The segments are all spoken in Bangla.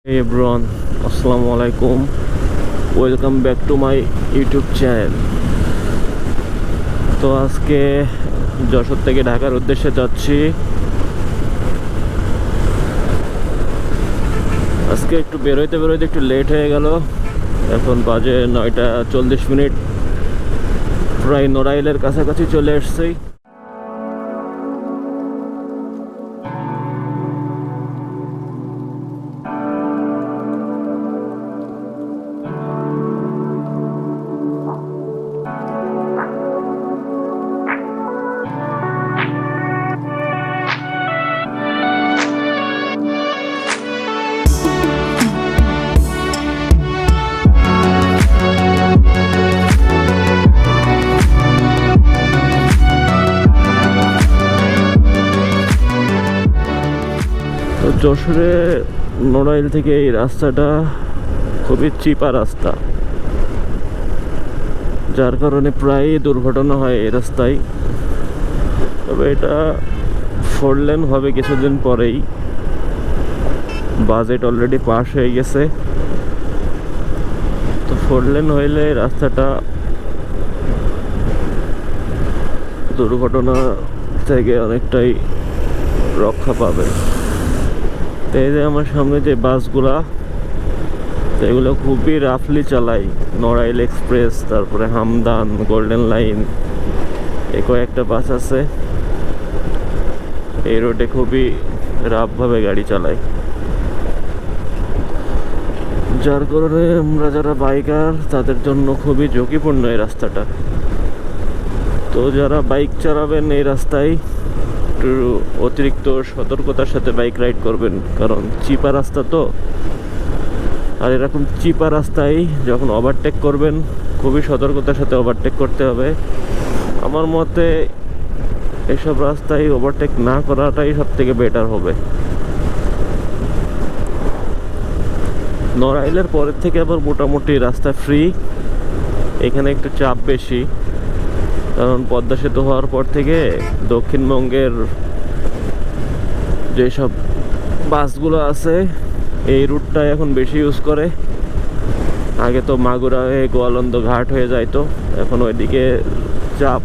Hey everyone, Assalamu alaikum. Welcome back to my YouTube channel. তো আজকে যশোর থেকে ঢাকার উদ্দেশ্যে যাচ্ছি। আজকে একটু বেরোইতে একটু লেট হয়ে গেল। এখন বাজে 9:40। প্রায় নড়াইলের কাছাকাছি চলে এসেছি। তো যশোরে নড়াইল থেকে এই রাস্তাটা খুবই চিপা রাস্তা, যার কারণে প্রায় দুর্ঘটনা হয় এই রাস্তায়। তবে এটা 4 লেন হবে কিছুদিন পরেই, বাজেট অলরেডি পাস হয়ে গেছে। তো 4 লেন হইলে রাস্তাটা দুর্ঘটনা থেকে অনেকটাই রক্ষা পাবে। তো এই যে আমার সামনে যে বাসগুলা, এগুলো খুবই রাফলি চালাই। নড়াইল এক্সপ্রেস, তারপরে হামদান, গোল্ডেন লাইন, এই কয়েকটা বাস আছে। এই রোডে খুবই রাফভাবে গাড়ি চালাই, যার কারণে আমরা যারা বাইকার তাদের জন্য খুবই ঝুঁকিপূর্ণ এই রাস্তাটা। তো যারা বাইক চালাবেন এই রাস্তায় একটু অতিরিক্ত সতর্কতার সাথে বাইক রাইড করবেন, কারণ চিপা রাস্তা তো। আর এরকম চিপা রাস্তায় যখন ওভারটেক করবেন খুবই সতর্কতার সাথে ওভারটেক করতে হবে। আমার মতে এসব রাস্তায় ওভারটেক না করাটাই সব থেকে বেটার হবে। নড়াইলের পরের থেকে আবার মোটামুটি রাস্তা ফ্রি। এখানে একটু চাপ বেশি, কারণ পদ্মা সেতু হওয়ার পর থেকে দক্ষিণবঙ্গের যেসব বাসগুলো আছে এই রুটটা এখন বেশি ইউজ করে। আগে তো মাগুরা হয়ে গোয়ালন্দ ঘাট হয়ে যাইতো, এখন ওইদিকে চাপ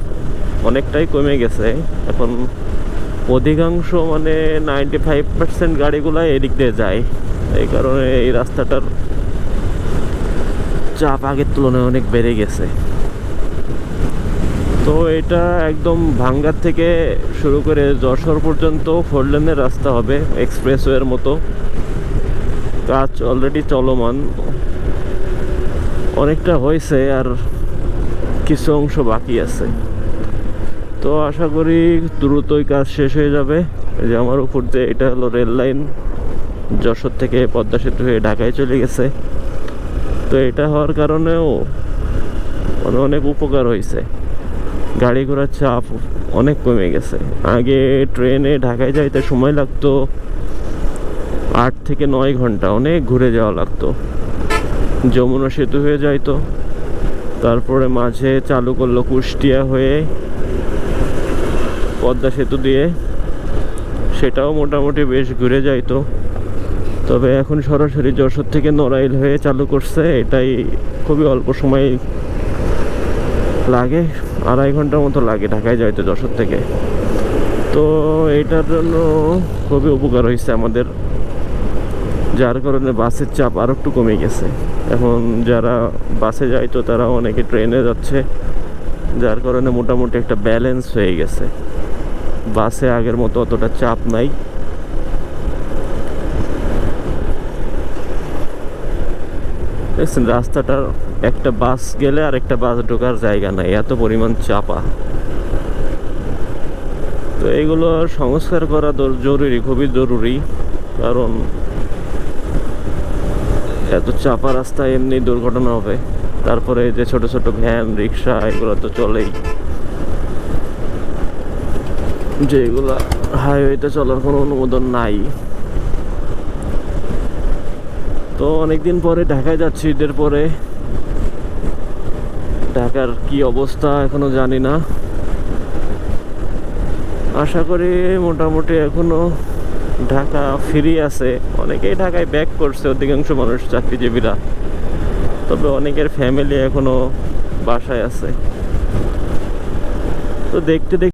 অনেকটাই কমে গেছে। এখন অধিকাংশ 95% গাড়িগুলো এদিক দিয়ে যায়। এই কারণে এই রাস্তাটার চাপ আগের তুলনায় অনেক বেড়ে গেছে। তো এটা একদম ভাঙ্গার থেকে শুরু করে যশোর পর্যন্ত 4 লেনের রাস্তা হবে, এক্সপ্রেসওয়ের মতো। কাজ অলরেডি চলমান, অনেকটা হয়েছে, আর কিছু অংশ বাকি আছে। তো আশা করি দ্রুতই কাজ শেষ হয়ে যাবে। এই যে আমার উপর দিয়ে এটা হলো রেল লাইন, যশোর থেকে পদ্মা সেতু হয়ে ঢাকায় চলে গেছে। তো এটা হওয়ার কারণেও অনেক উপকার হয়েছে, গাড়ি ঘোড়ার চাপ অনেক কমে গেছে। আগে ট্রেনে ঢাকায় যাইতে সময় লাগতো 8 থেকে 9 ঘন্টা, অনেক ঘুরে যাওয়া লাগতো। যমুনা সেতু হয়ে যাইতো, তারপরে মাঝে চালু করলো কুষ্টিয়া হয়ে পদ্মা সেতু দিয়ে, সেটাও মোটামুটি বেশ ঘুরে যাইতো। তবে এখন সরাসরি যশোর থেকে নড়াইল হয়ে চালু করছে, এটাই খুবই অল্প সময় লাগে, 2.5 ঘন্টার মতো লাগে ঢাকায় যাইতে যশোর থেকে। তো এটার জন্য খুবই উপকার হয়েছে আমাদের, যার কারণে বাসের চাপ আরও একটু কমে গেছে। এখন যারা বাসে যাইতো তারা অনেকে ট্রেনে যাচ্ছে, যার কারণে মোটামুটি একটা ব্যালেন্স হয়ে গেছে। বাসে আগের মতো অতটা চাপ নাই। দেখছেন রাস্তাটার একটা বাস গেলে আর একটা বাস ঢোকার জায়গা নাই, এত পরিমাণ চাপা। তো এগুলো সংস্কার করা জরুরি, খুবই জরুরি, কারণ এত চাপা রাস্তায় এমনি দুর্ঘটনা হবে। তারপরে যে ছোট ছোট ভ্যান, রিক্সা, এগুলো তো চলেই, যেগুলো হাইওয়েতে চলার কোনো অনুমোদন নাই। তো অনেকদিন পরে ঢাকায় যাচ্ছি, ঈদের পরে। ঢাকার কি অবস্থা এখনো জানি না, আশা করি মোটামুটি এখনো ঢাকা ফ্রি আছে, অনেকেই ঢাকায় ব্যাক করছে, অধিকাংশ মানুষ চাকরিজীবীরা। তবে অনেকের ফ্যামিলি এখনো বাসায় আছে। তো দেখতে দেখতে